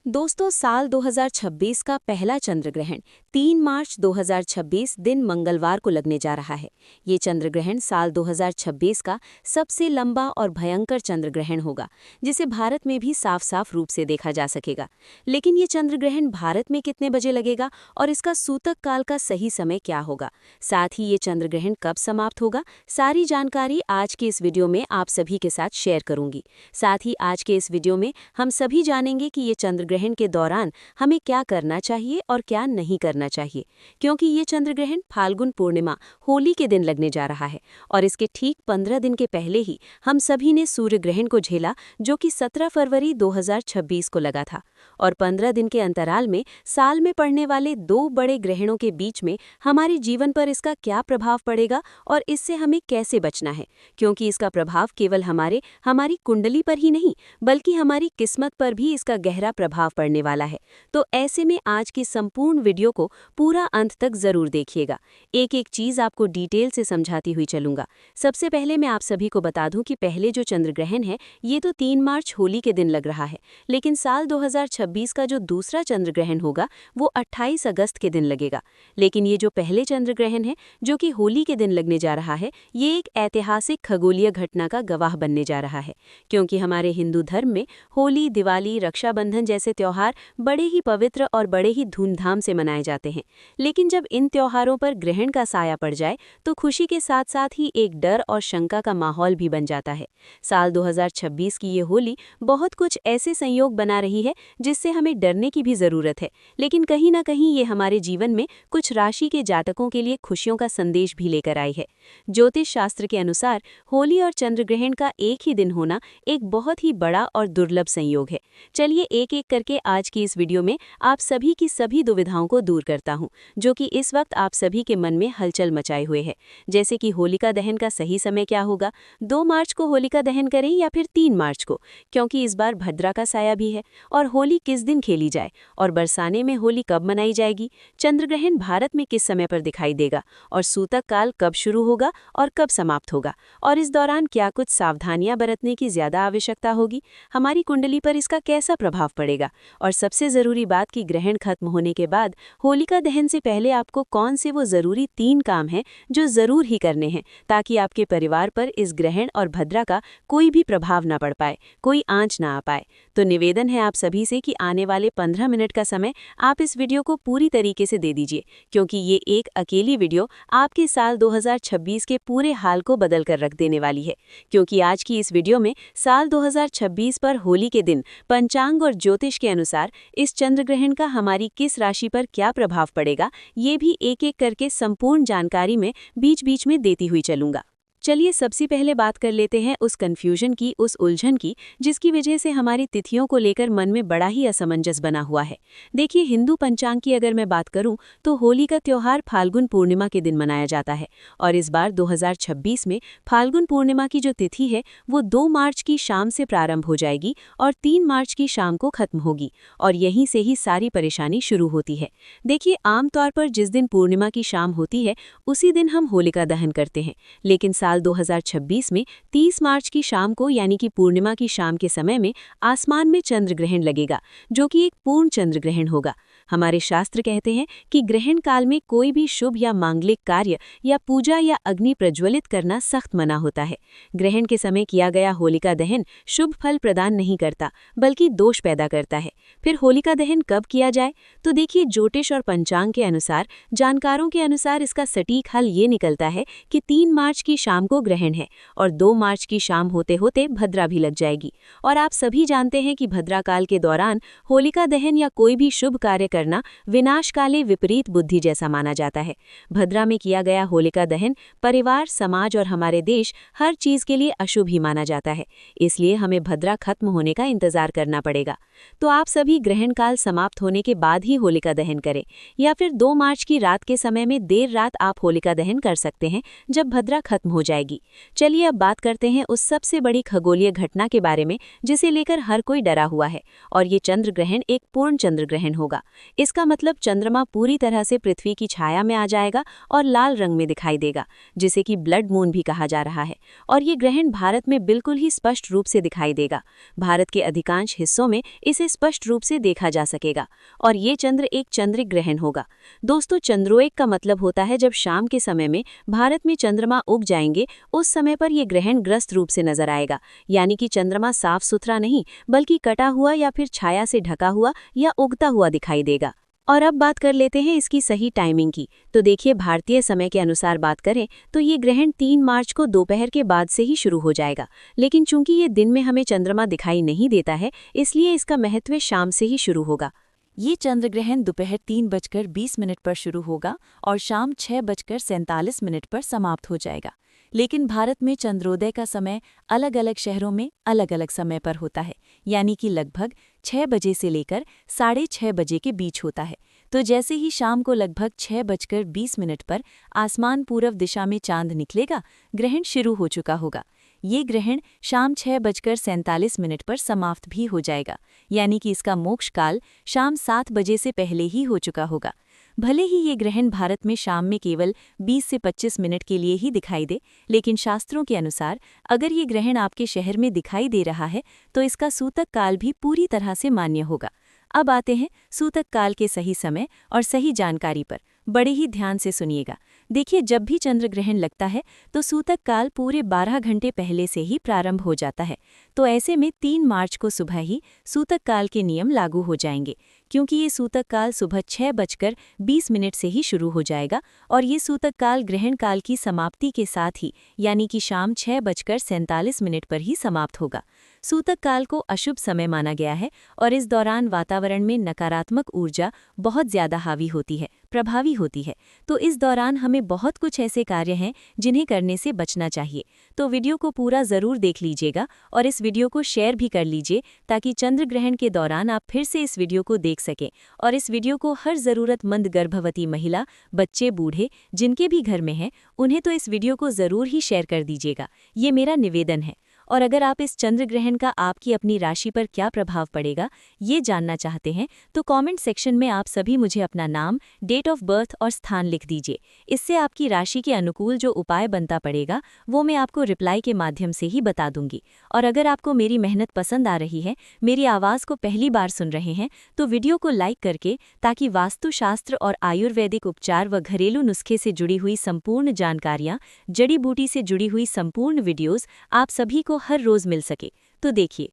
दोस्तों, साल 2026 का पहला चंद्र ग्रहण 3 मार्च 2026 दिन मंगलवार को लगने जा रहा है। ये चंद्र ग्रहण साल 2026 का सबसे लंबा और भयंकर चंद्र ग्रहण होगा, जिसे भारत में भी साफ साफ रूप से देखा जा सकेगा। लेकिन ये चंद्र ग्रहण भारत में कितने बजे लगेगा और इसका सूतक काल का सही समय क्या होगा, साथ ही ये चंद्र ग्रहण कब समाप्त होगा, सारी जानकारी आज के इस वीडियो में आप सभी के साथ शेयर करूंगी। साथ ही आज के इस वीडियो में हम सभी जानेंगे कि ये चंद्र ग्रहण के दौरान हमें क्या करना चाहिए और क्या नहीं करना चाहिए, क्योंकि ये चंद्र ग्रहण फाल्गुन पूर्णिमा होली के दिन लगने जा रहा है और इसके ठीक 15 दिन के पहले ही हम सभी ने सूर्य ग्रहण को झेला, जो कि 17 फरवरी 2026 को लगा था। और 15 दिन के अंतराल में साल में पड़ने वाले 2 बड़े ग्रहणों के बीच में हमारे जीवन पर इसका क्या प्रभाव पड़ेगा और इससे हमें कैसे बचना है, क्योंकि इसका प्रभाव केवल हमारी कुंडली पर ही नहीं बल्कि हमारी किस्मत पर भी इसका गहरा प्रभाव पड़ने वाला है। तो ऐसे में आज की संपूर्ण वीडियो को पूरा अंत तक जरूर देखिएगा। एक एक चीज आपको डिटेल से समझाती हुई चलूंगा। सबसे पहले मैं आप सभी को बता दूं कि पहले जो चंद्र ग्रहण है ये तो 3 मार्च होली के दिन लग रहा है, लेकिन साल 2026 का जो दूसरा चंद्र ग्रहण होगा वो 28 अगस्त के दिन लगेगा। लेकिन ये जो पहले चंद्र ग्रहण है जो कि होली के दिन लगने जा रहा है, ये एक ऐतिहासिक खगोलीय घटना का गवाह बनने जा रहा है, क्योंकि हमारे हिंदू धर्म में होली, दिवाली, रक्षाबंधन जैसे त्योहार बड़े ही पवित्र और बड़े ही धूमधाम से मनाए जाते हैं। लेकिन जब इन त्योहारों पर ग्रहण का साया पड़ जाए तो खुशी के साथ साथ ही एक डर और शंका का माहौल भी बन जाता है। साल 2026 की ये होली बहुत कुछ ऐसे संयोग बना रही है जिससे हमें डरने की भी जरूरत है, लेकिन कहीं ना कहीं ये हमारे जीवन में कुछ राशि के जातकों के लिए खुशियों का संदेश भी लेकर आई है। ज्योतिष शास्त्र के अनुसार होली और चंद्र ग्रहण का एक ही दिन होना एक बहुत ही बड़ा और दुर्लभ संयोग है। चलिए एक एक करके आज की इस वीडियो में आप सभी की सभी दुविधाओं को दूर करता हूं, जो कि इस वक्त आप सभी के मन में हलचल मचाए हुए है। जैसे कि होलिका दहन का सही समय क्या होगा, 2 मार्च को होलिका दहन करें या फिर 3 मार्च को, क्योंकि इस बार भद्रा का साया भी है, और होली किस दिन खेली जाए और बरसाने में होली कब मनाई जाएगी, चंद्र ग्रहण भारत में किस समय पर दिखाई देगा और सूतक काल कब शुरू होगा और कब समाप्त होगा, और इस दौरान क्या कुछ सावधानियां बरतने की ज्यादा आवश्यकता होगी, हमारी कुंडली पर इसका कैसा प्रभाव पड़ेगा, और सबसे जरूरी बात कि ग्रहण खत्म होने के बाद होलिका दहन से पहले आपको कौन से वो जरूरी 3 काम हैं जो जरूर ही करने हैं, ताकि आपके परिवार पर इस ग्रहण और भद्रा का कोई भी प्रभाव ना पड़ पाए, कोई आंच ना आ पाए। तो निवेदन है आप सभी से कि आने वाले 15 मिनट का समय आप इस वीडियो को पूरी तरीके से दे दीजिए, क्योंकि ये एक अकेली वीडियो आपके साल 2026 के पूरे हाल को बदल कर रख देने वाली है। क्योंकि आज की इस वीडियो में साल 2026 पर होली के दिन पंचांग और ज्योतिष के अनुसार इस चंद्र ग्रहण का हमारी किस राशि पर क्या प्रभाव पड़ेगा, ये भी एक एक करके संपूर्ण जानकारी में बीच बीच में देती हुई चलूंगा। चलिए सबसे पहले बात कर लेते हैं उस कन्फ्यूजन की, उस उलझन की, जिसकी वजह से हमारी तिथियों को लेकर मन में बड़ा ही असमंजस बना हुआ है। देखिए, हिंदू पंचांग की अगर मैं बात करूं तो होली का त्योहार फाल्गुन पूर्णिमा के दिन मनाया जाता है, और इस बार 2026 में फाल्गुन पूर्णिमा की जो तिथि है वो 2 मार्च की शाम से प्रारंभ हो जाएगी और 3 मार्च की शाम को खत्म होगी, और यहीं से ही सारी परेशानी शुरू होती है। देखिए, आमतौर पर जिस दिन पूर्णिमा की शाम होती है उसी दिन हम होलिका दहन करते हैं, लेकिन साल 2026 में 30 मार्च की शाम को, यानी कि पूर्णिमा की शाम के समय में आसमान में चंद्र ग्रहण लगेगा, जो कि एक पूर्ण चंद्र ग्रहण होगा। हमारे शास्त्र कहते हैं कि ग्रहण काल में कोई भी शुभ या मांगलिक कार्य या पूजा या अग्नि प्रज्वलित करना सख्त मना होता है। ग्रहण के समय किया गया होलिका दहन शुभ फल प्रदान नहीं करता बल्कि दोष पैदा करता है। फिर होलिका दहन कब किया जाए, तो देखिए, ज्योतिष और पंचांग के अनुसार, जानकारों के अनुसार इसका सटीक हल ये निकलता है कि 3 मार्च की शाम को ग्रहण है और 2 मार्च की शाम होते होते भद्रा भी लग जाएगी। और आप सभी जानते हैं कि भद्रा काल के दौरान होलिका दहन या कोई भी शुभ कार्य करना विनाशकाले विपरीत बुद्धि जैसा माना जाता है। भद्रा में किया गया होलिका दहन परिवार, समाज और हमारे देश हर चीज के लिए अशुभ ही माना जाता है, इसलिए हमें भद्रा खत्म होने का इंतजार करना पड़ेगा। तो आप सभी ग्रहण काल समाप्त होने के बाद ही होलिका दहन करें, या फिर 2 मार्च की रात के समय में देर रात आप होलिका दहन कर सकते हैं जब भद्रा खत्म हो जाए। जाएगी। चलिए अब बात करते हैं उस सबसे बड़ी खगोलीय घटना के बारे में जिसे लेकर हर कोई डरा हुआ है, और ये चंद्र ग्रहण एक पूर्ण चंद्र ग्रहण होगा। इसका मतलब चंद्रमा पूरी तरह से पृथ्वी की छाया में आ जाएगा और लाल रंग में दिखाई देगा, जिसे कि ब्लड मून भी कहा जा रहा है। और ये ग्रहण भारत में बिल्कुल ही स्पष्ट रूप से दिखाई देगा। भारत के अधिकांश हिस्सों में इसे स्पष्ट रूप से देखा जा सकेगा, और ये चंद्र एक चंद्रिक ग्रहण होगा। दोस्तों, चंद्रोएक का मतलब होता है जब शाम के समय में भारत में चंद्रमा उग जाएंगे, उस समय पर यह ग्रहण ग्रस्त रूप से नजर आएगा, यानी कि चंद्रमा साफ सुथरा नहीं बल्कि कटा हुआ या फिर छाया से ढका हुआ या उगता हुआ दिखाई देगा। और अब बात कर लेते हैं इसकी सही टाइमिंग की। तो देखिए, भारतीय समय के अनुसार बात करें तो ये ग्रहण 3 मार्च को दोपहर के बाद से ही शुरू हो जाएगा, लेकिन चूंकि ये दिन में हमें चंद्रमा दिखाई नहीं देता है, इसलिए इसका महत्व शाम से ही शुरू होगा। ये चंद्र ग्रहण दोपहर 3:20 पर शुरू होगा और शाम 6:47 पर समाप्त हो जाएगा। लेकिन भारत में चंद्रोदय का समय अलग अलग शहरों में अलग अलग समय पर होता है, यानी कि लगभग 6 बजे से लेकर 6:30 बजे के बीच होता है। तो जैसे ही शाम को लगभग 6:20 पर आसमान पूर्व दिशा में चांद निकलेगा, ग्रहण शुरू हो चुका होगा। ये ग्रहण शाम 6:47 पर समाप्त भी हो जाएगा, यानी कि इसका मोक्ष काल शाम 7 बजे से पहले ही हो चुका होगा। भले ही ये ग्रहण भारत में शाम में केवल 20 से 25 मिनट के लिए ही दिखाई दे, लेकिन शास्त्रों के अनुसार अगर ये ग्रहण आपके शहर में दिखाई दे रहा है तो इसका सूतक काल भी पूरी तरह से मान्य होगा। अब आते हैं सूतक काल के सही समय और सही जानकारी पर। बड़े ही ध्यान से सुनिएगा। देखिए, जब भी चंद्र ग्रहण लगता है तो सूतक काल पूरे 12 घंटे पहले से ही प्रारंभ हो जाता है। तो ऐसे में 3 मार्च को सुबह ही सूतक काल के नियम लागू हो जाएंगे, क्योंकि ये सूतक काल सुबह 6:20 से ही शुरू हो जाएगा और ये सूतक काल ग्रहण काल की समाप्ति के साथ ही, यानी कि शाम 6:47 पर ही समाप्त होगा। सूतक काल को अशुभ समय माना गया है और इस दौरान वातावरण में नकारात्मक ऊर्जा बहुत ज्यादा हावी होती है, प्रभावी होती है। तो इस दौरान हमें बहुत कुछ ऐसे कार्य हैं जिन्हें करने से बचना चाहिए। तो वीडियो को पूरा ज़रूर देख लीजिएगा और इस वीडियो को शेयर भी कर लीजिए, ताकि चंद्र ग्रहण के दौरान आप फिर से इस वीडियो को देख सकें। और इस वीडियो को हर ज़रूरतमंद गर्भवती महिला, बच्चे, बूढ़े जिनके भी घर में हैं, उन्हें तो इस वीडियो को ज़रूर ही शेयर कर दीजिएगा। ये मेरा निवेदन है। और अगर आप इस चंद्र ग्रहण का आपकी अपनी राशि पर क्या प्रभाव पड़ेगा ये जानना चाहते हैं, तो कमेंट सेक्शन में आप सभी मुझे अपना नाम, डेट ऑफ बर्थ और स्थान लिख दीजिए। इससे आपकी राशि के अनुकूल जो उपाय बनता पड़ेगा वो मैं आपको रिप्लाई के माध्यम से ही बता दूंगी। और अगर आपको मेरी मेहनत पसंद आ रही है, मेरी आवाज़ को पहली बार सुन रहे हैं, तो वीडियो को लाइक करके, ताकि वास्तुशास्त्र और आयुर्वेदिक उपचार व घरेलू नुस्खे से जुड़ी हुई संपूर्ण जानकारियाँ, जड़ी बूटी से जुड़ी हुई संपूर्ण वीडियोज़ आप सभी को हर रोज मिल सके। तो देखिए,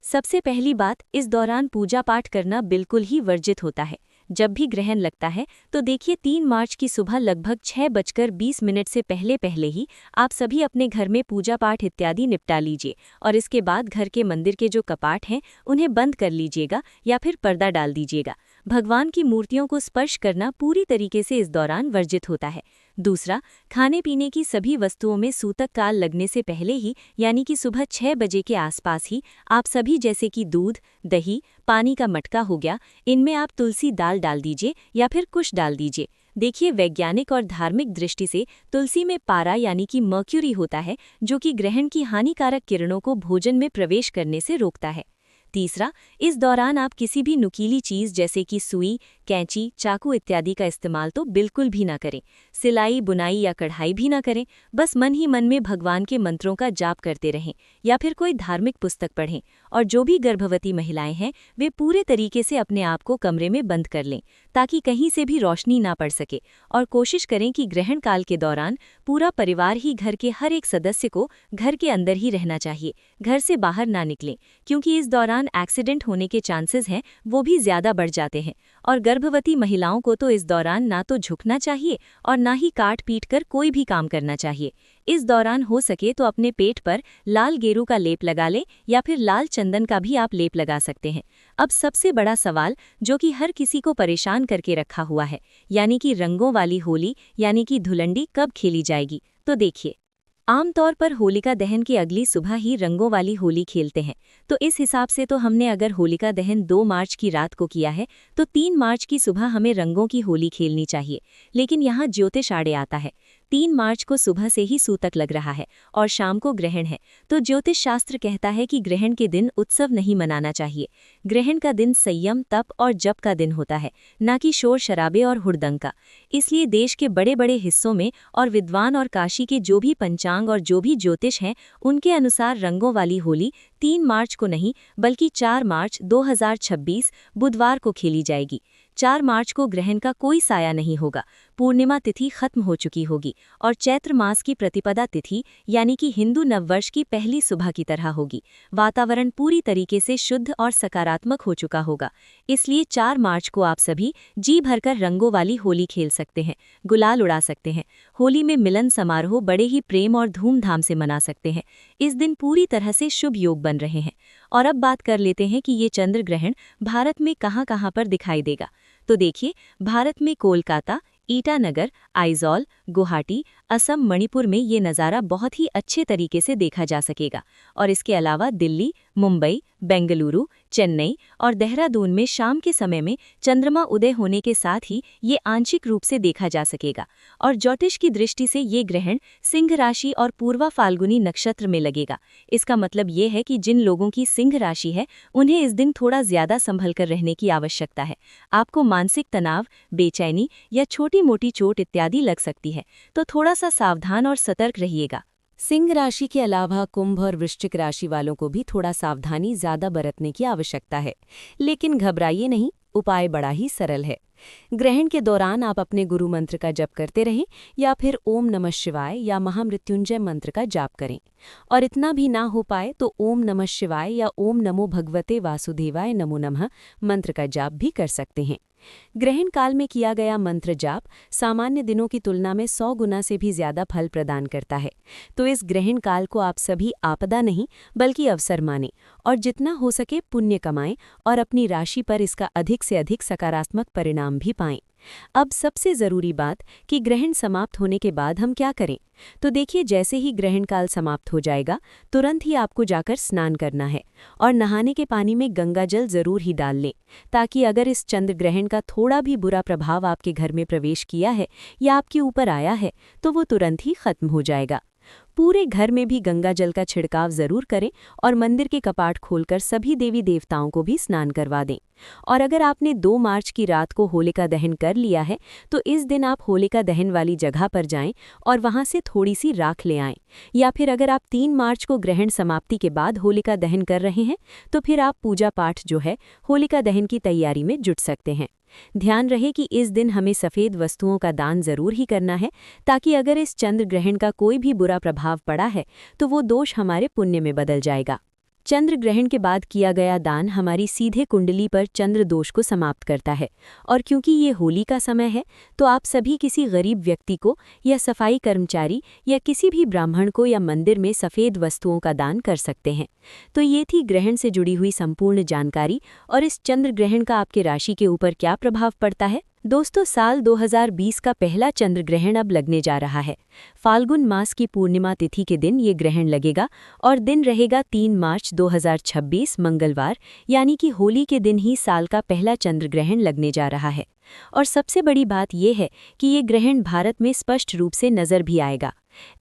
सबसे पहली बात, इस दौरान पूजा पाठ करना बिल्कुल ही वर्जित होता है। जब भी ग्रहण लगता है तो देखिए 3 मार्च की सुबह लगभग 6:20 से पहले पहले ही आप सभी अपने घर में पूजा पाठ इत्यादि निपटा लीजिए और इसके बाद घर के मंदिर के जो कपाट हैं उन्हें बंद कर लीजिएगा या फिर पर्दा डाल दीजिएगा। भगवान की मूर्तियों को स्पर्श करना पूरी तरीके से इस दौरान वर्जित होता है। दूसरा, खाने पीने की सभी वस्तुओं में सूतक काल लगने से पहले ही, यानी कि सुबह 6 बजे के आसपास ही आप सभी, जैसे कि दूध, दही, पानी का मटका हो गया, इनमें आप तुलसी दाल डाल दीजिए या फिर कुश डाल दीजिए। देखिए, वैज्ञानिक और धार्मिक दृष्टि से तुलसी में पारा यानी कि मर्क्यूरी होता है, जो कि ग्रहण की हानिकारक किरणों को भोजन में प्रवेश करने से रोकता है। तीसरा, इस दौरान आप किसी भी नुकीली चीज़ जैसे कि सुई, कैंची, चाकू इत्यादि का इस्तेमाल तो बिल्कुल भी ना करें। सिलाई, बुनाई या कढ़ाई भी ना करें। बस मन ही मन में भगवान के मंत्रों का जाप करते रहें या फिर कोई धार्मिक पुस्तक पढ़ें। और जो भी गर्भवती महिलाएं हैं वे पूरे तरीके से अपने आप को कमरे में बंद कर लें, ताकि कहीं से भी रोशनी ना पड़ सके। और कोशिश करें कि ग्रहण काल के दौरान पूरा परिवार ही घर के हर एक सदस्य को घर के अंदर ही रहना चाहिए, घर से बाहर ना निकलें, क्योंकि इस दौरान एक्सीडेंट होने के चांसेस हैं वो भी ज़्यादा बढ़ जाते हैं। और गर्भवती महिलाओं को तो इस दौरान ना तो झुकना चाहिए और ना ही काट पीट कर कोई भी काम करना चाहिए। इस दौरान हो सके तो अपने पेट पर लाल गेरू का लेप लगा लें या फिर लाल चंदन का भी आप लेप लगा सकते हैं। अब सबसे बड़ा सवाल जो कि हर किसी को परेशान करके रखा हुआ है, यानी कि रंगों वाली होली यानी कि धुलंडी कब खेली जाएगी। तो देखिए, आमतौर पर होलिका दहन की अगली सुबह ही रंगों वाली होली खेलते हैं। तो इस हिसाब से तो हमने अगर होलिका दहन 2 मार्च की रात को किया है तो 3 मार्च की सुबह हमें रंगों की होली खेलनी चाहिए। लेकिन यहाँ ज्योतिष आड़े आता है। 3 मार्च को सुबह से ही सूतक लग रहा है और शाम को ग्रहण है, तो ज्योतिष शास्त्र कहता है कि ग्रहण के दिन उत्सव नहीं मनाना चाहिए। ग्रहण का दिन संयम, तप और जप का दिन होता है, न कि शोर शराबे और हुड़दंग का। इसलिए देश के बड़े बड़े हिस्सों में और विद्वान और काशी के जो भी पंचांग और जो भी ज्योतिष हैं, उनके अनुसार रंगों वाली होली 3 मार्च को नहीं बल्कि 4 मार्च 2026 बुधवार को खेली जाएगी। 4 मार्च को ग्रहण का कोई साया नहीं होगा, पूर्णिमा तिथि खत्म हो चुकी होगी और चैत्र मास की प्रतिपदा तिथि यानी कि हिंदू नववर्ष की पहली सुबह की तरह होगी। वातावरण पूरी तरीके से शुद्ध और सकारात्मक हो चुका होगा। इसलिए 4 मार्च को आप सभी जी भरकर रंगों वाली होली खेल सकते हैं, गुलाल उड़ा सकते हैं। होली में मिलन समारोह बड़े ही प्रेम और धूमधाम से मना सकते हैं। इस दिन पूरी तरह से शुभ योग बन रहे हैं। और अब बात कर लेते हैं कि ये चंद्र ग्रहण भारत में कहाँ पर दिखाई देगा। तो देखिए, भारत में कोलकाता, ईटानगर, आइजॉल, गुवाहाटी, असम, मणिपुर में ये नज़ारा बहुत ही अच्छे तरीके से देखा जा सकेगा। और इसके अलावा दिल्ली, मुंबई, बेंगलुरु, चेन्नई और देहरादून में शाम के समय में चंद्रमा उदय होने के साथ ही ये आंशिक रूप से देखा जा सकेगा। और ज्योतिष की दृष्टि से ये ग्रहण सिंह राशि और पूर्वा फाल्गुनी नक्षत्र में लगेगा। इसका मतलब ये है कि जिन लोगों की सिंह राशि है, उन्हें इस दिन थोड़ा ज्यादा संभल कर रहने की आवश्यकता है। आपको मानसिक तनाव, बेचैनी या छोटी मोटी चोट इत्यादि लग सकती है, तो थोड़ा सा सावधान और सतर्क रहिएगा। सिंह राशि के अलावा कुंभ और वृश्चिक राशि वालों को भी थोड़ा सावधानी ज्यादा बरतने की आवश्यकता है, लेकिन घबराइए नहीं, उपाय बड़ा ही सरल है। ग्रहण के दौरान आप अपने गुरु मंत्र का जप करते रहें या फिर ओम नमः शिवाय या महामृत्युंजय मंत्र का जाप करें। और इतना भी ना हो पाए तो ओम नमः शिवाय या ओम नमो भगवते वासुदेवाय नमो नमः मंत्र का जाप भी कर सकते हैं। ग्रहण काल में किया गया मंत्र जाप सामान्य दिनों की तुलना में 100 गुना से भी ज्यादा फल प्रदान करता है। तो इस ग्रहण काल को आप सभी आपदा नहीं बल्कि अवसर मानें और जितना हो सके पुण्य कमाएं और अपनी राशि पर इसका अधिक से अधिक सकारात्मक परिणाम भी पाएं। अब सबसे जरूरी बात कि ग्रहण समाप्त होने के बाद हम क्या करें। तो देखिए, जैसे ही ग्रहण काल समाप्त हो जाएगा तुरंत ही आपको जाकर स्नान करना है और नहाने के पानी में गंगा जल जरूर ही डाल लें, ताकि अगर इस चंद्र ग्रहण का थोड़ा भी बुरा प्रभाव आपके घर में प्रवेश किया है या आपके ऊपर आया है तो वो तुरंत ही खत्म हो जाएगा। पूरे घर में भी गंगा जल का छिड़काव जरूर करें और मंदिर के कपाट खोलकर सभी देवी देवताओं को भी स्नान करवा दें। और अगर आपने 2 मार्च की रात को होलिका दहन कर लिया है तो इस दिन आप होलिका दहन वाली जगह पर जाएं और वहां से थोड़ी सी राख ले आएं। या फिर अगर आप 3 मार्च को ग्रहण समाप्ति के बाद होलिका दहन कर रहे हैं तो फिर आप पूजा पाठ जो है होलिका दहन की तैयारी में जुट सकते हैं। ध्यान रहे कि इस दिन हमें सफ़ेद वस्तुओं का दान जरूर ही करना है, ताकि अगर इस चंद्र ग्रहण का कोई भी बुरा प्रभाव पड़ा है तो वो दोष हमारे पुण्य में बदल जाएगा। चंद्र ग्रहण के बाद किया गया दान हमारी सीधे कुंडली पर चंद्र दोष को समाप्त करता है। और क्योंकि ये होली का समय है तो आप सभी किसी गरीब व्यक्ति को या सफाई कर्मचारी या किसी भी ब्राह्मण को या मंदिर में सफ़ेद वस्तुओं का दान कर सकते हैं। तो ये थी ग्रहण से जुड़ी हुई संपूर्ण जानकारी। और इस चंद्र ग्रहण का आपके राशि के ऊपर क्या प्रभाव पड़ता है। दोस्तों, साल 2020 का पहला चंद्र ग्रहण अब लगने जा रहा है। फाल्गुन मास की पूर्णिमा तिथि के दिन ये ग्रहण लगेगा और दिन रहेगा 3 मार्च 2026 मंगलवार, यानी कि होली के दिन ही साल का पहला चंद्र ग्रहण लगने जा रहा है। और सबसे बड़ी बात यह है कि ये ग्रहण भारत में स्पष्ट रूप से नजर भी आएगा।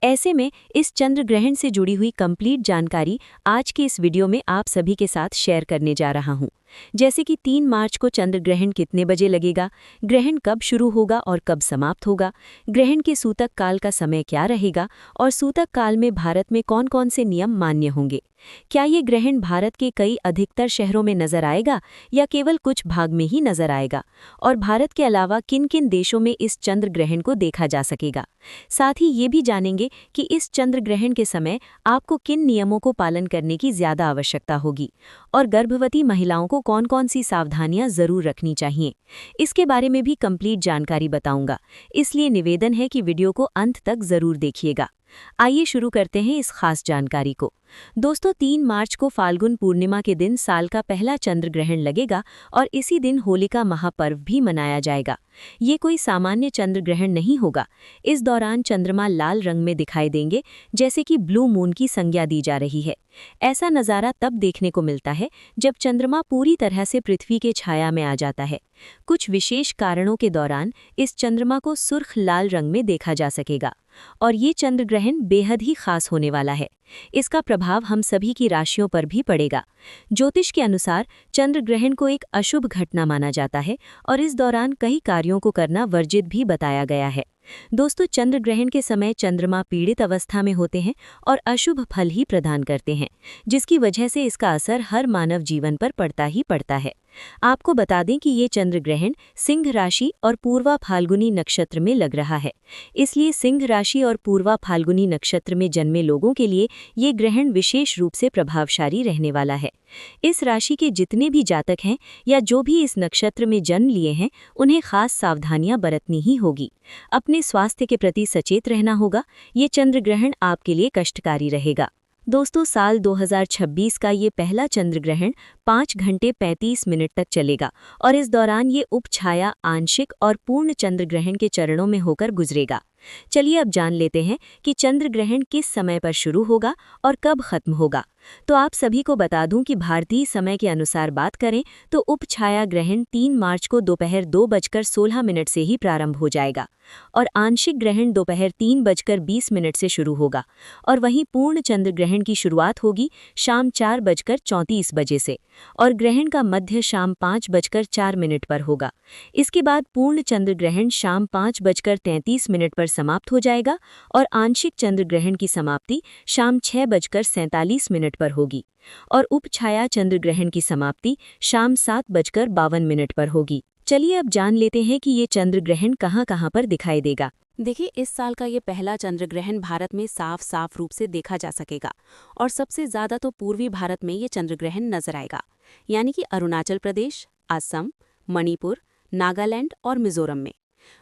ऐसे में इस चंद्र ग्रहण से जुड़ी हुई कंप्लीट जानकारी आज के इस वीडियो में आप सभी के साथ शेयर करने जा रहा हूं। जैसे कि 3 मार्च को चंद्र ग्रहण कितने बजे लगेगा, ग्रहण कब शुरू होगा और कब समाप्त होगा, ग्रहण के सूतक काल का समय क्या रहेगा और सूतक काल में भारत में कौन कौन से नियम मान्य होंगे। क्या ये ग्रहण भारत के कई अधिकतर शहरों में नजर आएगा या केवल कुछ भाग में ही नजर आएगा, और भारत के अलावा किन किन देशों में इस चंद्र ग्रहण को देखा जा सकेगा। साथ ही ये भी जानेंगे कि इस चंद्र ग्रहण के समय आपको किन नियमों को पालन करने की ज्यादा आवश्यकता होगी और गर्भवती महिलाओं को कौन कौन सी सावधानियां जरूर रखनी चाहिए। इसके बारे में भी कंप्लीट जानकारी बताऊंगा, इसलिए निवेदन है कि वीडियो को अंत तक जरूर देखिएगा। आइए शुरू करते हैं इस खास जानकारी को। दोस्तों, 3 मार्च को फाल्गुन पूर्णिमा के दिन साल का पहला चंद्र ग्रहण लगेगा और इसी दिन होलिका महापर्व भी मनाया जाएगा। ये कोई सामान्य चंद्र ग्रहण नहीं होगा। इस दौरान चंद्रमा लाल रंग में दिखाई देंगे, जैसे कि ब्लू मून की संज्ञा दी जा रही है। ऐसा नज़ारा तब देखने को मिलता है जब चंद्रमा पूरी तरह से पृथ्वी के छाया में आ जाता है। कुछ विशेष कारणों के दौरान इस चंद्रमा को सुर्ख लाल रंग में देखा जा सकेगा और ये चंद्र ग्रहण बेहद ही खास होने वाला है। इसका प्रभाव हम सभी की राशियों पर भी पड़ेगा। ज्योतिष के अनुसार चंद्र ग्रहण को एक अशुभ घटना माना जाता है और इस दौरान कई कार्यों को करना वर्जित भी बताया गया है। दोस्तों, चंद्र ग्रहण के समय चंद्रमा पीड़ित अवस्था में होते हैं और अशुभ फल ही प्रदान करते हैं, जिसकी वजह से इसका असर हर मानव जीवन पर पड़ता ही पड़ता है। आपको बता दें कि ये चंद्र ग्रहण सिंह राशि और पूर्वा फाल्गुनी नक्षत्र में लग रहा है। इसलिए सिंह राशि और पूर्वा फाल्गुनी नक्षत्र में जन्मे लोगों के लिए ये ग्रहण विशेष रूप से प्रभावशाली रहने वाला है। इस राशि के जितने भी जातक हैं या जो भी इस नक्षत्र में जन्म लिए हैं, उन्हें खास सावधानियां बरतनी ही होगी। अपने स्वास्थ्य के प्रति सचेत रहना होगा। ये चंद्र ग्रहण आपके लिए कष्टकारी रहेगा। दोस्तों, साल 2026 का ये पहला चंद्र ग्रहण 5 घंटे 35 मिनट तक चलेगा और इस दौरान ये उपछाया, आंशिक और पूर्ण चंद्र ग्रहण के चरणों में होकर गुजरेगा। चलिए अब जान लेते हैं कि चंद्र ग्रहण किस समय पर शुरू होगा और कब खत्म होगा। तो आप सभी को बता दूं कि भारतीय समय के अनुसार बात करें तो उपछाया ग्रहण 3 मार्च को दोपहर 2:16 से ही प्रारंभ हो जाएगा और आंशिक ग्रहण दोपहर 3:20 से शुरू होगा और वहीं पूर्ण चंद्र ग्रहण की शुरुआत होगी शाम 4:34 से और ग्रहण का मध्य शाम 5:04 पर होगा। इसके बाद पूर्ण चंद्र ग्रहण शाम 5:33 पर समाप्त हो जाएगा और आंशिक चंद्र ग्रहण की समाप्ति शाम 6:47 पर होगी और उपछाया चंद्र ग्रहण की समाप्ति शाम 7:52 पर होगी। चलिए अब जान लेते हैं कि ये चंद्र ग्रहण कहाँ पर दिखाई देगा। देखिए, इस साल का ये पहला चंद्र ग्रहण भारत में साफ रूप से देखा जा सकेगा और सबसे ज्यादा तो पूर्वी भारत में ये चंद्र ग्रहण नजर आएगा, यानी कि अरुणाचल प्रदेश, असम, मणिपुर, नागालैंड और मिजोरम में।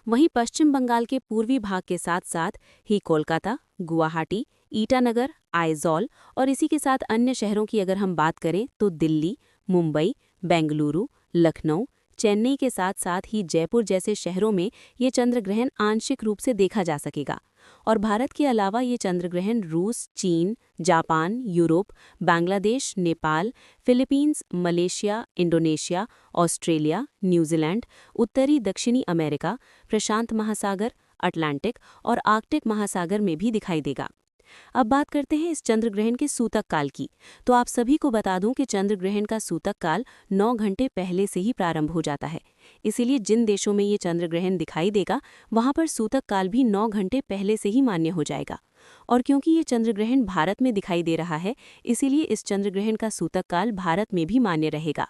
वहीं पश्चिम बंगाल के पूर्वी भाग के साथ साथ ही कोलकाता, गुवाहाटी, ईटानगर, आइजॉल और इसी के साथ अन्य शहरों की अगर हम बात करें तो दिल्ली, मुंबई, बेंगलुरु, लखनऊ, चेन्नई के साथ साथ ही जयपुर जैसे शहरों में ये चंद्र ग्रहण आंशिक रूप से देखा जा सकेगा। और भारत के अलावा ये चंद्र ग्रहण रूस, चीन, Japan, Europe, Bangladesh, Nepal, Philippines, Malaysia, Indonesia, Australia, New Zealand, उत्तरी दक्षिणी अमेरिका, प्रशांत महासागर, अटलांटिक और आर्कटिक महासागर में भी दिखाई देगा। अब बात करते हैं इस चंद्र ग्रहण के सूतक काल की। तो आप सभी को बता दूं कि चंद्र ग्रहण का सूतक काल 9 घंटे पहले से ही प्रारंभ हो जाता है। इसीलिए जिन देशों में ये चंद्र ग्रहण दिखाई देगा वहां पर सूतक काल भी 9 घंटे पहले से ही मान्य हो जाएगा। और क्योंकि ये चंद्र ग्रहण भारत में दिखाई दे रहा है, इसीलिए इस चंद्र ग्रहण का सूतक काल भारत में भी मान्य रहेगा।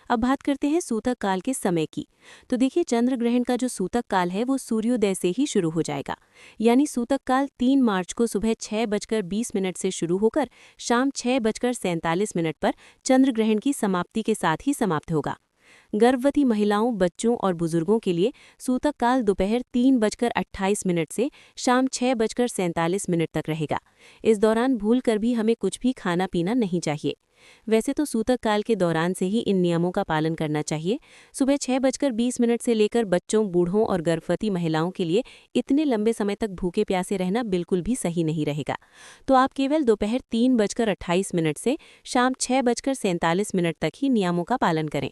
अब बात करते हैं सूतक काल के समय की। तो देखिए, चंद्र ग्रहण का जो सूतक काल है वो सूर्योदय से ही शुरू हो जाएगा, यानी सूतक काल 3 मार्च को सुबह 6:20 से शुरू होकर शाम 6:47 पर चंद्र ग्रहण की समाप्ति के साथ ही समाप्त होगा। गर्भवती महिलाओं, बच्चों और बुजुर्गों के लिए सूतक काल दोपहर 3:28 से शाम 6:47 तक रहेगा। इस दौरान भूलकर भी हमें कुछ भी खाना पीना नहीं चाहिए। वैसे तो सूतक काल के दौरान से ही इन नियमों का पालन करना चाहिए। सुबह 6:20 से लेकर बच्चों, बूढ़ों और गर्भवती महिलाओं के लिए इतने लंबे समय तक भूखे प्यासे रहना बिल्कुल भी सही नहीं रहेगा। तो आप केवल दोपहर 3:28 से शाम 6:47 तक ही नियमों का पालन करें।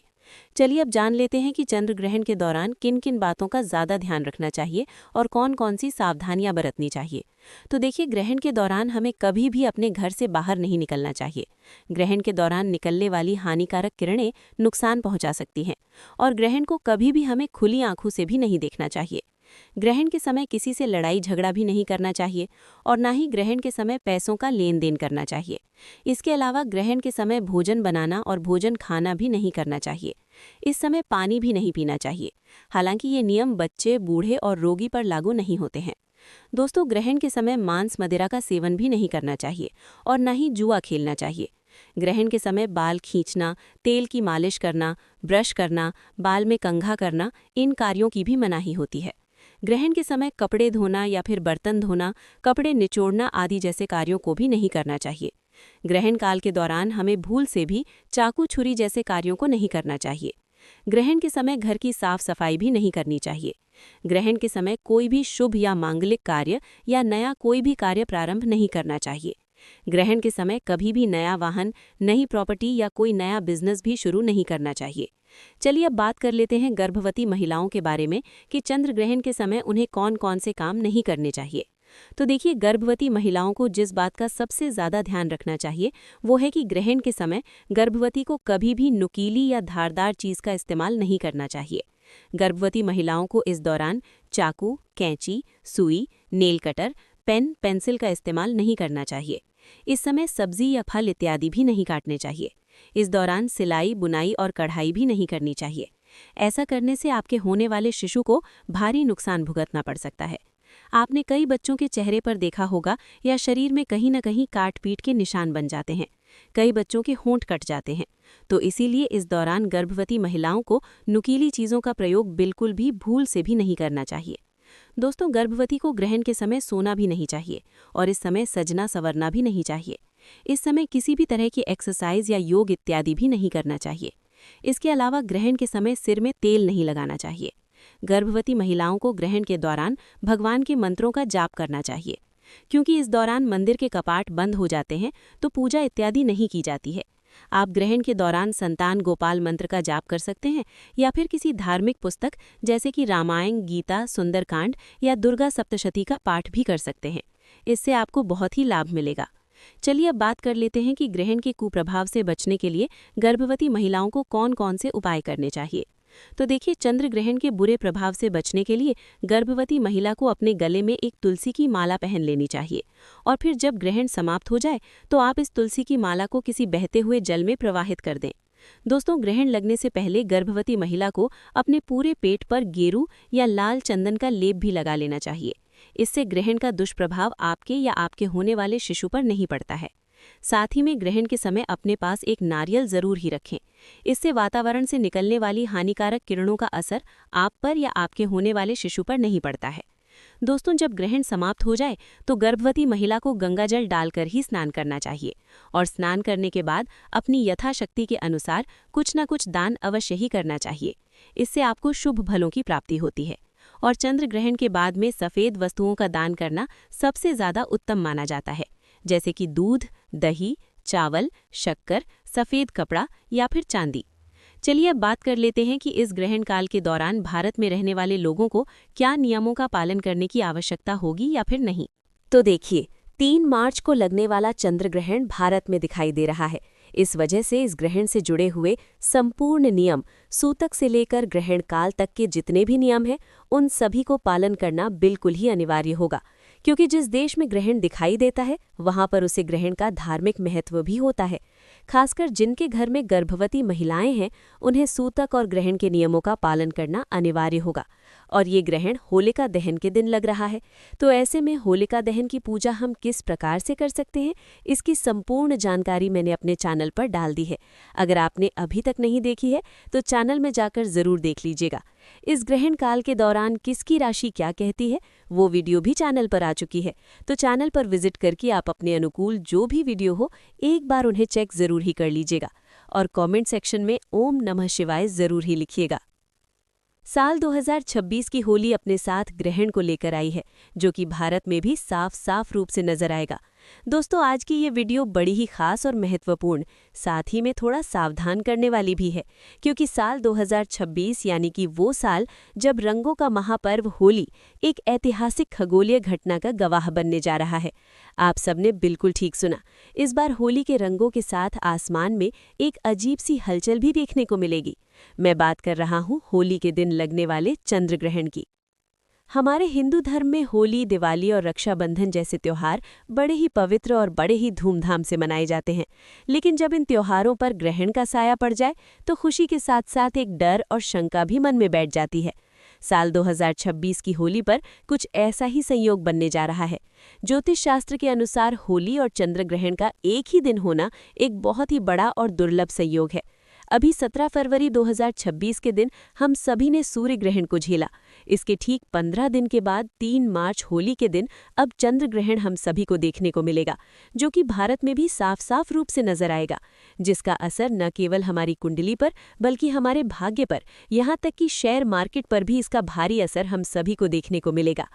चलिए अब जान लेते हैं कि चंद्र ग्रहण के दौरान किन किन बातों का ज़्यादा ध्यान रखना चाहिए और कौन कौन सी सावधानियां बरतनी चाहिए। तो देखिए, ग्रहण के दौरान हमें कभी भी अपने घर से बाहर नहीं निकलना चाहिए। ग्रहण के दौरान निकलने वाली हानिकारक किरणें नुकसान पहुंचा सकती हैं और ग्रहण को कभी भी हमें खुली आंखों से भी नहीं देखना चाहिए। ग्रहण के समय किसी से लड़ाई झगड़ा भी नहीं करना चाहिए और ना ही ग्रहण के समय पैसों का लेन देन करना चाहिए। इसके अलावा ग्रहण के समय भोजन बनाना और भोजन खाना भी नहीं करना चाहिए। इस समय पानी भी नहीं पीना चाहिए। हालांकि ये नियम बच्चे, बूढ़े और रोगी पर लागू नहीं होते हैं। दोस्तों, ग्रहण के समय मांस मदिरा का सेवन भी नहीं करना चाहिए और न ही जुआ खेलना चाहिए। ग्रहण के समय बाल खींचना, तेल की मालिश करना, ब्रश करना, बाल में कंघा करना, इन कार्यों की भी मनाही होती है। ग्रहण के समय कपड़े धोना या फिर बर्तन धोना, कपड़े निचोड़ना आदि जैसे कार्यों को भी नहीं करना चाहिए। ग्रहण काल के दौरान हमें भूल से भी चाकू छुरी जैसे कार्यों को नहीं करना चाहिए। ग्रहण के समय घर की साफ सफाई भी नहीं करनी चाहिए। ग्रहण के समय कोई भी शुभ या मांगलिक कार्य या नया कोई भी कार्य प्रारंभ नहीं करना चाहिए। ग्रहण के समय कभी भी नया वाहन, नई प्रॉपर्टी या कोई नया बिजनेस भी शुरू नहीं करना चाहिए। चलिए अब बात कर लेते हैं गर्भवती महिलाओं के बारे में कि चंद्र ग्रहण के समय उन्हें कौन कौन से काम नहीं करने चाहिए। तो देखिए, गर्भवती महिलाओं को जिस बात का सबसे ज़्यादा ध्यान रखना चाहिए वो है कि ग्रहण के समय गर्भवती को कभी भी नुकीली या धारदार चीज़ का इस्तेमाल नहीं करना चाहिए। गर्भवती महिलाओं को इस दौरान चाकू, कैंची, सुई, नेल कटर, पेन, पेंसिल का इस्तेमाल नहीं करना चाहिए। इस समय सब्जी या फल इत्यादि भी नहीं काटने चाहिए। इस दौरान सिलाई, बुनाई और कढ़ाई भी नहीं करनी चाहिए। ऐसा करने से आपके होने वाले शिशु को भारी नुकसान भुगतना पड़ सकता है। आपने कई बच्चों के चेहरे पर देखा होगा या शरीर में कहीं न कहीं काट पीट के निशान बन जाते हैं। कई बच्चों के होंठ कट जाते हैं। तो इसीलिए इस दौरान गर्भवती महिलाओं को नुकीली चीज़ों का प्रयोग बिल्कुल भी भूल से भी नहीं करना चाहिए। दोस्तों, गर्भवती को ग्रहण के समय सोना भी नहीं चाहिए और इस समय सजना संवरना भी नहीं चाहिए। इस समय किसी भी तरह की एक्सरसाइज या योग इत्यादि भी नहीं करना चाहिए। इसके अलावा ग्रहण के समय सिर में तेल नहीं लगाना चाहिए। गर्भवती महिलाओं को ग्रहण के दौरान भगवान के मंत्रों का जाप करना चाहिए। क्योंकि इस दौरान मंदिर के कपाट बंद हो जाते हैं तो पूजा इत्यादि नहीं की जाती है। आप ग्रहण के दौरान संतान गोपाल मंत्र का जाप कर सकते हैं या फिर किसी धार्मिक पुस्तक जैसे कि रामायण, गीता, सुंदरकांड या दुर्गा सप्तशती का पाठ भी कर सकते हैं। इससे आपको बहुत ही लाभ मिलेगा। चलिए अब बात कर लेते हैं कि ग्रहण के कुप्रभाव से बचने के लिए गर्भवती महिलाओं को कौन कौन से उपाय करने चाहिए। तो देखिए, चंद्र ग्रहण के बुरे प्रभाव से बचने के लिए गर्भवती महिला को अपने गले में एक तुलसी की माला पहन लेनी चाहिए और फिर जब ग्रहण समाप्त हो जाए तो आप इस तुलसी की माला को किसी बहते हुए जल में प्रवाहित कर दें। दोस्तों, ग्रहण लगने से पहले गर्भवती महिला को अपने पूरे पेट पर गेरू या लाल चंदन का लेप भी लगा लेना चाहिए। इससे ग्रहण का दुष्प्रभाव आपके या आपके होने वाले शिशु पर नहीं पड़ता है। साथ ही में ग्रहण के समय अपने पास एक नारियल जरूर ही रखें। इससे वातावरण से निकलने वाली हानिकारक किरणों का असर आप पर या आपके होने वाले शिशु पर नहीं पड़ता है। दोस्तों, जब ग्रहण समाप्त हो जाए तो गर्भवती महिला को गंगाजल डालकर ही स्नान करना चाहिए और स्नान करने के बाद अपनी यथाशक्ति के अनुसार कुछ न कुछ दान अवश्य ही करना चाहिए। इससे आपको शुभ फलों की प्राप्ति होती है और चंद्र ग्रहण के बाद में सफ़ेद वस्तुओं का दान करना सबसे ज़्यादा उत्तम माना जाता है, जैसे कि दूध, दही, चावल, शक्कर, सफ़ेद कपड़ा या फिर चांदी। चलिए अब बात कर लेते हैं कि इस ग्रहण काल के दौरान भारत में रहने वाले लोगों को क्या नियमों का पालन करने की आवश्यकता होगी या फिर नहीं। तो देखिए, 3 मार्च को लगने वाला चंद्र ग्रहण भारत में दिखाई दे रहा है। इस वजह से इस ग्रहण से जुड़े हुए संपूर्ण नियम, सूतक से लेकर ग्रहण काल तक के जितने भी नियम हैं, उन सभी को पालन करना बिल्कुल ही अनिवार्य होगा। क्योंकि जिस देश में ग्रहण दिखाई देता है वहां पर उसे ग्रहण का धार्मिक महत्व भी होता है। खासकर जिनके घर में गर्भवती महिलाएं हैं उन्हें सूतक और ग्रहण के नियमों का पालन करना अनिवार्य होगा। और ये ग्रहण होलिका दहन के दिन लग रहा है, तो ऐसे में होलिका दहन की पूजा हम किस प्रकार से कर सकते हैं, इसकी संपूर्ण जानकारी मैंने अपने चैनल पर डाल दी है। अगर आपने अभी तक नहीं देखी है तो चैनल में जाकर जरूर देख लीजिएगा। इस ग्रहण काल के दौरान किसकी राशि क्या कहती है वो वीडियो भी चैनल पर आ चुकी है, तो चैनल पर विजिट करके आप अपने अनुकूल जो भी वीडियो हो एक बार उन्हें चेक जरूर ही कर लीजिएगा और कमेंट सेक्शन में ओम नमः शिवाय जरूर ही लिखिएगा। साल 2026 की होली अपने साथ ग्रहण को लेकर आई है, जो कि भारत में भी साफ साफ रूप से नजर आएगा। दोस्तों, आज की ये वीडियो बड़ी ही खास और महत्वपूर्ण, साथ ही में थोड़ा सावधान करने वाली भी है, क्योंकि साल 2026 यानी कि वो साल जब रंगों का महापर्व होली एक ऐतिहासिक खगोलीय घटना का गवाह बनने जा रहा है। आप सबने बिल्कुल ठीक सुना, इस बार होली के रंगों के साथ आसमान में एक अजीब सी हलचल भी देखने को मिलेगी। मैं बात कर रहा हूँ होली के दिन लगने वाले चंद्र ग्रहण की। हमारे हिंदू धर्म में होली, दिवाली और रक्षाबंधन जैसे त्योहार बड़े ही पवित्र और बड़े ही धूमधाम से मनाए जाते हैं। लेकिन जब इन त्योहारों पर ग्रहण का साया पड़ जाए तो खुशी के साथ साथ एक डर और शंका भी मन में बैठ जाती है। साल 2026 की होली पर कुछ ऐसा ही संयोग बनने जा रहा है। ज्योतिष शास्त्र के अनुसार होली और चंद्र ग्रहण का एक ही दिन होना एक बहुत ही बड़ा और दुर्लभ संयोग है। अभी 17 फरवरी 2026 के दिन हम सभी ने सूर्य ग्रहण को झेला। इसके ठीक 15 दिन के बाद 3 मार्च होली के दिन अब चंद्र ग्रहण हम सभी को देखने को मिलेगा, जो कि भारत में भी साफ साफ रूप से नजर आएगा, जिसका असर न केवल हमारी कुंडली पर बल्कि हमारे भाग्य पर, यहाँ तक कि शेयर मार्केट पर भी इसका भारी असर हम सभी को देखने को मिलेगा।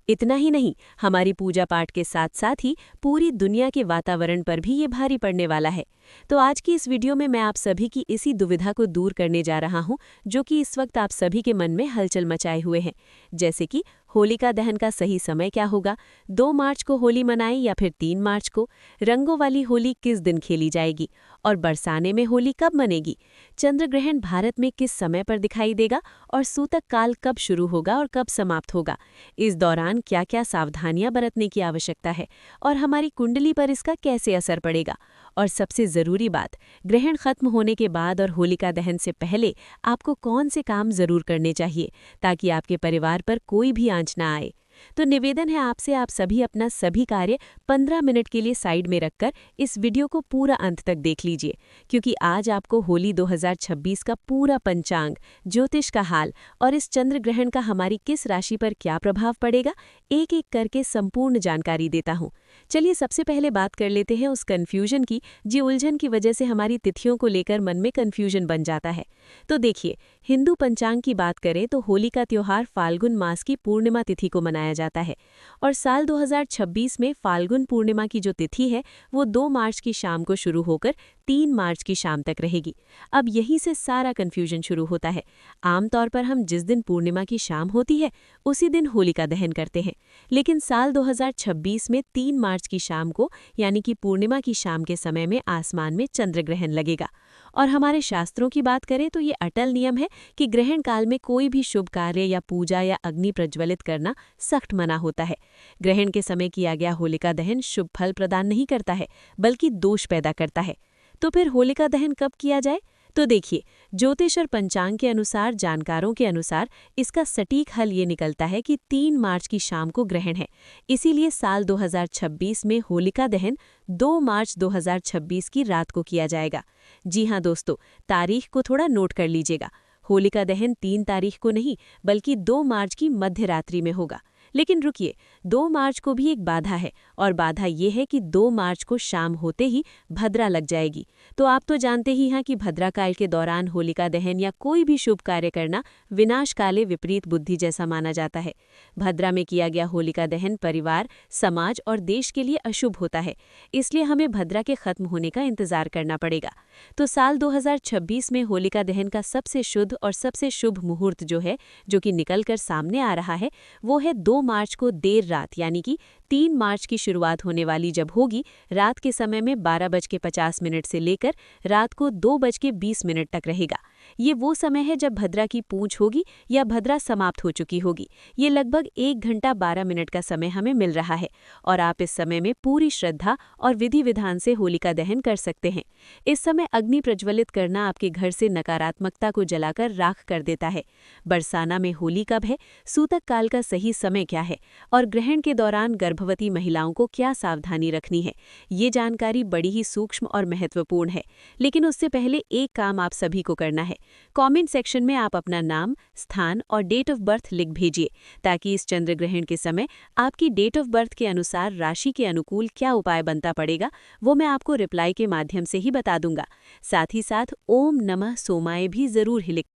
इतना ही नहीं, हमारी पूजा पाठ के साथ साथ ही पूरी दुनिया के वातावरण पर भी ये भारी पड़ने वाला है, तो आज की इस वीडियो में मैं आप सभी की इसी दुविधा को दूर करने जा रहा हूं, जो कि इस वक्त आप सभी के मन में हलचल मचाए हुए हैं। जैसे कि होलिका दहन का सही समय क्या होगा, 2 मार्च को होली मनाएं या फिर 3 मार्च को, रंगों वाली होली किस दिन खेली जाएगी और बरसाने में होली कब मनेगी, चंद्र ग्रहण भारत में किस समय पर दिखाई देगा और सूतक काल कब शुरू होगा और कब समाप्त होगा, इस दौरान क्या क्या सावधानियां बरतने की आवश्यकता है और हमारी कुंडली पर इसका कैसे असर पड़ेगा। और सबसे ज़रूरी बात, ग्रहण खत्म होने के बाद और होलिका दहन से पहले आपको कौन से काम ज़रूर करने चाहिए ताकि आपके परिवार पर कोई भी आंच ना आए। तो निवेदन है आपसे, आप सभी अपना सभी कार्य 15 मिनट के लिए साइड में रखकर इस वीडियो को पूरा अंत तक देख लीजिए, क्योंकि आज आपको होली 2026 का पूरा पंचांग, ज्योतिष का हाल और इस चंद्र ग्रहण का हमारी किस राशि पर क्या प्रभाव पड़ेगा, एक एक करके संपूर्ण जानकारी देता हूँ। चलिए सबसे पहले बात कर लेते हैं उस कन्फ्यूजन की, जी उलझन की वजह से हमारी तिथियों को लेकर मन में कन्फ्यूजन बन जाता है। तो देखिए, हिंदू पंचांग की बात करें तो होली का त्योहार फाल्गुन मास की पूर्णिमा तिथि को मनाया जाता है और साल 2026 में फाल्गुन पूर्णिमा की जो तिथि है वो 2 मार्च की शाम को शुरू होकर 3 मार्च की शाम तक रहेगी। अब यहीं से सारा कन्फ्यूजन शुरू होता है। आमतौर पर हम जिस दिन पूर्णिमा की शाम होती है उसी दिन होलिका दहन करते हैं, लेकिन साल 2026 में 3 मार्च की शाम को यानी कि पूर्णिमा की शाम के समय में आसमान में चंद्र ग्रहण लगेगा। और हमारे शास्त्रों की बात करें तो ये अटल नियम है कि ग्रहण काल में कोई भी शुभ कार्य या पूजा या अग्नि प्रज्वलित करना सख्त मना होता है। ग्रहण के समय किया गया होलिका दहन शुभ फल प्रदान नहीं करता है, बल्कि दोष पैदा करता है। तो फिर होलिका दहन कब किया जाए? तो देखिए, ज्योतिष और पंचांग के अनुसार, जानकारों के अनुसार इसका सटीक हल ये निकलता है कि 3 मार्च की शाम को ग्रहण है। इसीलिए साल 2026 में होलिका दहन 2 मार्च 2026 की रात को किया जाएगा। जी हाँ दोस्तों, तारीख को थोड़ा नोट कर लीजिएगा। होलिका दहन 3 तारीख को नहीं बल्कि 2 मार्च की मध्य रात्रि में होगा। लेकिन रुकिए, 2 मार्च को भी एक बाधा है और बाधा ये है कि 2 मार्च को शाम होते ही भद्रा लग जाएगी। तो आप तो जानते ही हैं कि भद्रा काल के दौरान होलिका दहन या कोई भी शुभ कार्य करना विनाश काले विपरीत बुद्धि जैसा माना जाता है। भद्रा में किया गया होलिका दहन परिवार, समाज और देश के लिए अशुभ होता है, इसलिए हमें भद्रा के खत्म होने का इंतजार करना पड़ेगा। तो साल 2026 में होलिका दहन का सबसे शुद्ध और सबसे शुभ मुहूर्त जो कि निकल कर सामने आ रहा है, वो है 2 मार्च को देर रात यानी कि 3 मार्च की शुरुआत होने वाली जब होगी, रात के समय में 12:50 से लेकर रात को 2:20 तक रहेगा। ये वो समय है जब भद्रा की पूंछ होगी या भद्रा समाप्त हो चुकी होगी। ये लगभग 1 घंटा 12 मिनट का समय हमें मिल रहा है और आप इस समय में पूरी श्रद्धा और विधि विधान से होलिका दहन कर सकते हैं। इस समय अग्नि प्रज्वलित करना आपके घर से नकारात्मकता को जलाकर राख कर देता है। बरसाना में होली कब है, सूतक काल का सही समय क्या है और ग्रहण के दौरान गर्भवती महिलाओं को क्या सावधानी रखनी है, ये जानकारी बड़ी ही सूक्ष्म और महत्वपूर्ण है। लेकिन उससे पहले एक काम आप सभी को करना है। कमेंट सेक्शन में आप अपना नाम, स्थान और डेट ऑफ बर्थ लिख भेजिए, ताकि इस चंद्र ग्रहण के समय आपकी डेट ऑफ बर्थ के अनुसार राशि के अनुकूल क्या उपाय बनता पड़ेगा वो मैं आपको रिप्लाई के माध्यम से ही बता दूंगा। साथ ही साथ ओम नमः सोमाय भी जरूर लिख